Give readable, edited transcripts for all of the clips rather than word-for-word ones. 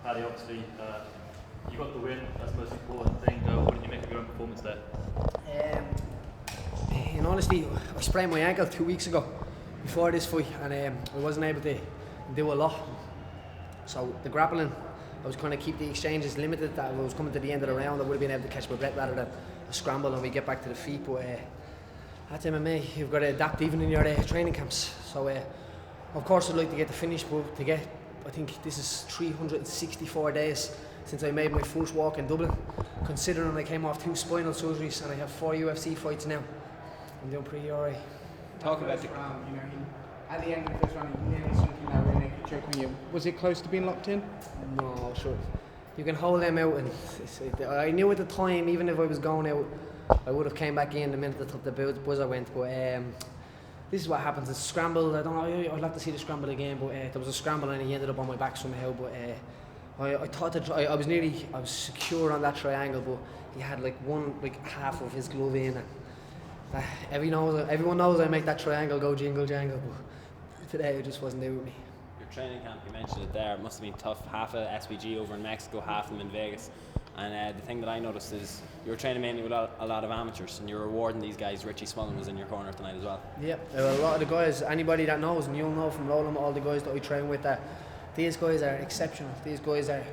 Paddy, obviously, you got the win. That's the most important thing. What did you make of your own performance there? In honesty, I sprained my ankle 2 weeks ago before this fight, and I wasn't able to do a lot. So the grappling, I was trying to keep the exchanges limited. That I was coming to the end of the round, I would have been able to catch my breath rather than a scramble and we get back to the feet. But that's MMA. You've got to adapt even in your training camps. So of course I'd like to get the finish, but I think this is 364 days since I made my first walk in Dublin. Considering I came off 2 spinal surgeries and I have 4 UFC fights now, I'm doing pretty alright. Talk about the round, at the end of the first round, you nearly sunk in that rear naked choke on you. Was it close to being locked in? No, sure. You can hold them out, and I knew at the time, even if I was going out, I would have came back in the minute the buzzer went. But this is what happens. It's scrambled. I don't know. I'd like to see the scramble again, but there was a scramble and he ended up on my back somehow. But I thought that I was secure on that triangle, but he had like half of his glove in. And everyone knows I make that triangle go jingle jangle, but today it just wasn't there with me. Your training camp, you mentioned it there, it must have been tough. Half of SBG over in Mexico, half of them in Vegas. And the thing that I noticed is you were training mainly with a lot of amateurs, and you're rewarding these guys. Richie Smullen was in your corner tonight as well. Yeah, a lot of the guys, anybody that knows, and you'll know from rolling all the guys that I train with, that these guys are exceptional. These guys are,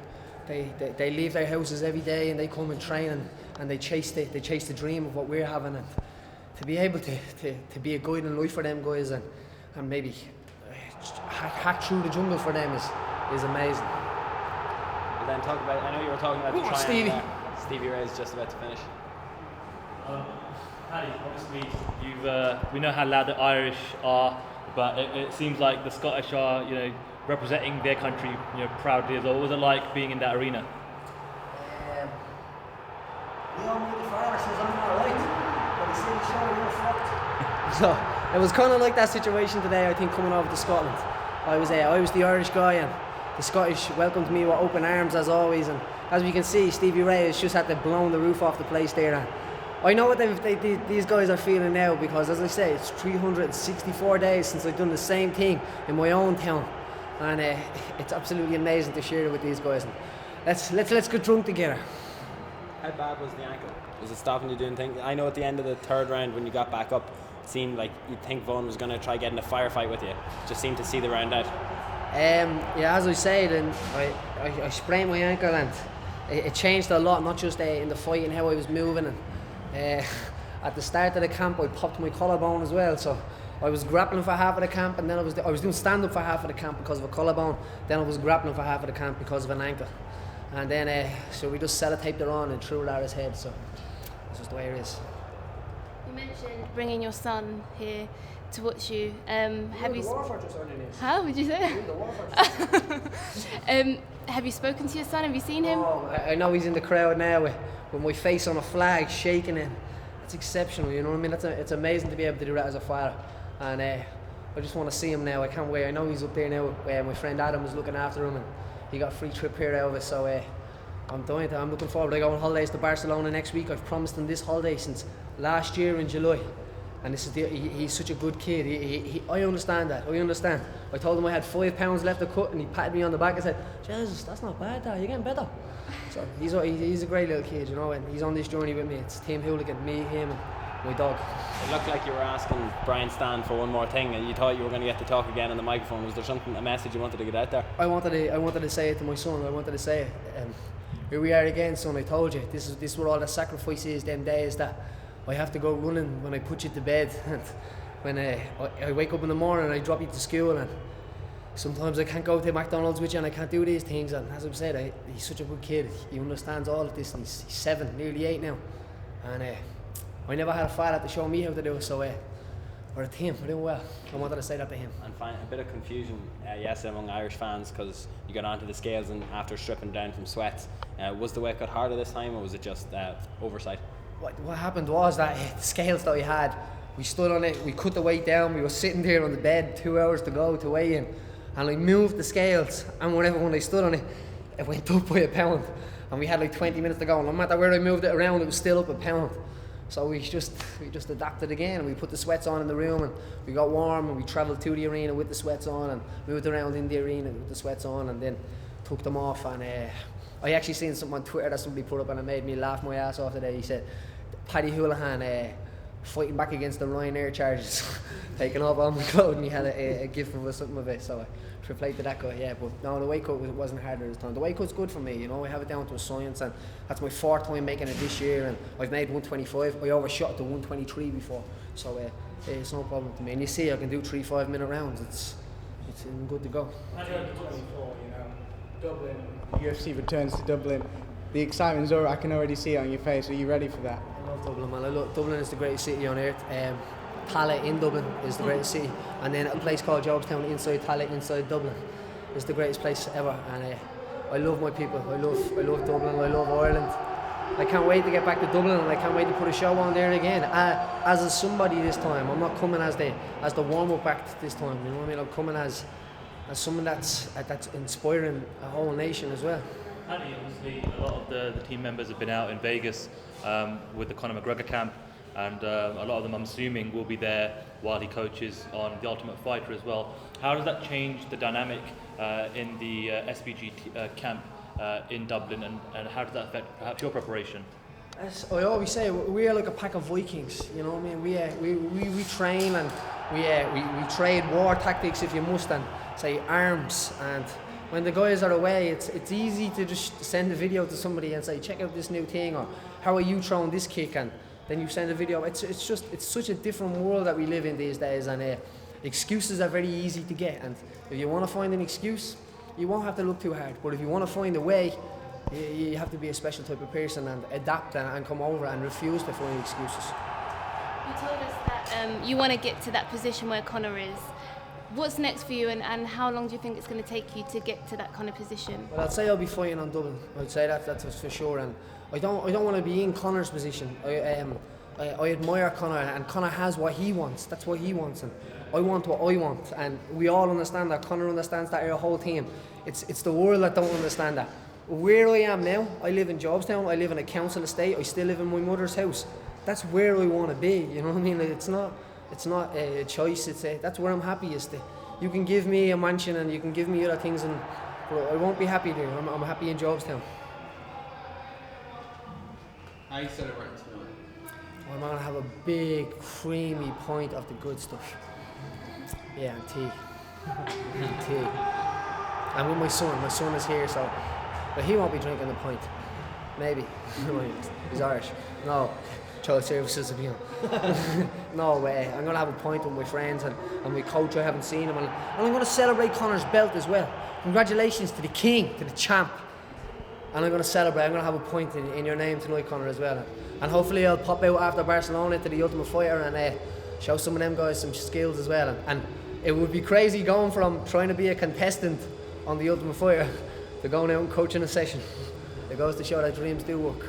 they leave their houses every day and they come and train and they chase the dream of what we're having, and to be able to be a guide in life for them guys and maybe hack through the jungle for them is amazing. But then talk about, I know you were talking about the triangle Stevie. there. Stevie Ray is just about to finish. Paddy, obviously, we know how loud the Irish are, but it seems like the Scottish are, representing their country, proudly as well. What was it like being in that arena? We all made the fire, says I'm alright, but he said, sure, you're fucked. So it was kind of like that situation today, I think, coming over to Scotland. I was the Irish guy, and the Scottish welcomed me with open arms as always, and as we can see, Stevie Ray has just had to blow the roof off the place there. And I know what these guys are feeling now, because as I say, it's 364 days since I've done the same thing in my own town, and it's absolutely amazing to share it with these guys. And let's get drunk together. How bad was the ankle? Was it stopping you doing things? I know at the end of the third round when you got back up, it seemed like you'd think Vaughan was going to try getting a firefight with you. Just seemed to see the round out. As I said, and I sprained my ankle, and it changed a lot, not just in the fight and how I was moving. And at the start of the camp, I popped my collarbone as well. So I was grappling for half of the camp, and then I was doing stand up for half of the camp because of a collarbone. Then I was grappling for half of the camp because of an ankle. And then so we just sellotaped it on and threw it at his head. So that's just the way it is. You mentioned bringing your son here to watch you. Have you? How would you say? Have you spoken to your son? Have you seen him? Oh, I know he's in the crowd now with my face on a flag, shaking it. It's exceptional, you know what I mean? It's amazing to be able to do that as a father. And I just want to see him now. I can't wait. I know he's up there now. My friend Adam is looking after him, and he got a free trip here out of it. So I'm looking forward. I go on holidays to Barcelona next week. I've promised him this holiday since last year in July. And this is he's such a good kid. I understand that. I understand. I told him I had 5 pounds left to cut, and he patted me on the back and said, "Jesus, that's not bad, Dad. You're getting better." So he's a great little kid, and he's on this journey with me. It's Team Hooligan, me, him, and my dog. It looked like you were asking Brian Stan for one more thing, and you thought you were going to get to talk again on the microphone. Was there a message you wanted to get out there? I wanted to say it to my son. I wanted to say it. Here we are again, son. I told you this is what all the sacrifice is. Them days that I have to go running when I put you to bed, and when I wake up in the morning and I drop you to school, and sometimes I can't go to McDonald's with you and I can't do these things. And as I've said, he's such a good kid. He understands all of this, and he's 7, nearly 8 now. And I never had a father to show me how to do it, so we're a team. We're doing well. I wanted to say that to him. And a bit of confusion yesterday among Irish fans because you got onto the scales and after stripping down from sweats. Was the weight cut harder this time, or was it just oversight? What happened was that the scales that we had, we stood on it, we cut the weight down, we were sitting there on the bed, 2 hours to go to weigh in, and I moved the scales, and when I stood on it, it went up by a pound, and we had like 20 minutes to go, and no matter where I moved it around, it was still up a pound. So we just adapted again, and we put the sweats on in the room, and we got warm, and we travelled to the arena with the sweats on, and moved around in the arena with the sweats on, and then took them off, and I actually seen something on Twitter that somebody put up, and it made me laugh my ass off today. He said Paddy Holohan fighting back against the Ryanair charges, taking off all my clothes, and he had a gift of us something of it. So I replied to that guy, yeah, but no, the weight cut wasn't harder this time. The weight cut's good for me, you know. I have it down to a science, and that's my 4th time making it this year, and I've made 125. I overshot to 123 before, so it's no problem to me. And you see, I can do 3 5-minute rounds. It's good to go. 24, you know, Dublin, UFC returns to Dublin. The excitement's over. I can already see it on your face. Are you ready for that? I love Dublin, man. Dublin is the greatest city on earth. Tallaght in Dublin is the greatest city, and then a place called Jobstown inside Tallaght, inside Dublin, is the greatest place ever. And I love my people. I love Dublin. I love Ireland. I can't wait to get back to Dublin, and I can't wait to put a show on there again. As a somebody this time, I'm not coming as the warm-up act this time. You know what I mean? I'm coming as someone that's inspiring a whole nation as well. Paddy, obviously, a lot of the team members have been out in Vegas with the Conor McGregor camp, and a lot of them, I'm assuming, will be there while he coaches on The Ultimate Fighter as well. How does that change the dynamic in the SBG camp in Dublin, and how does that affect perhaps your preparation? As I always say, we are like a pack of Vikings. You know what I mean? We train, and we trade war tactics if you must, and say arms. And when the guys are away, it's easy to just send a video to somebody and say, check out this new thing, or how are you throwing this kick, and then you send a video. It's such a different world that we live in these days, and excuses are very easy to get. And if you want to find an excuse, you won't have to look too hard. But if you want to find a way, you have to be a special type of person and adapt and come over and refuse to find excuses. You told us that you want to get to that position where Conor is. What's next for you, and how long do you think it's going to take you to get to that kind of position? Well, I'd say I'll be fighting on Dublin. I'd say that's for sure. And I don't want to be in Conor's position. I admire Conor, and Conor has what he wants. That's what he wants, and I want what I want. And we all understand that. Conor understands that. Our whole team. It's the world that don't understand that. Where I am now, I live in Jobstown. I live in a council estate. I still live in my mother's house. That's where I want to be. You know what I mean? Like, it's not a choice. That's where I'm happiest. You can give me a mansion and you can give me other things, but I won't be happy there. I'm happy in Jobstown. I celebrate tonight. I'm gonna have a big creamy pint of the good stuff. Yeah, and tea. And tea. And with my son. My son is here, so but he won't be drinking the pint. Maybe. He's Irish. No. Child services will be on. No way. I'm going to have a pint with my friends and my coach. I haven't seen him. And I'm going to celebrate Conor's belt as well. Congratulations to the king, to the champ. And I'm going to celebrate. I'm going to have a pint in your name tonight, Conor, as well. And hopefully I'll pop out after Barcelona to the Ultimate Fighter and show some of them guys some skills as well. And it would be crazy going from trying to be a contestant on the Ultimate Fighter to going out and coaching a session. It goes to show that dreams do work.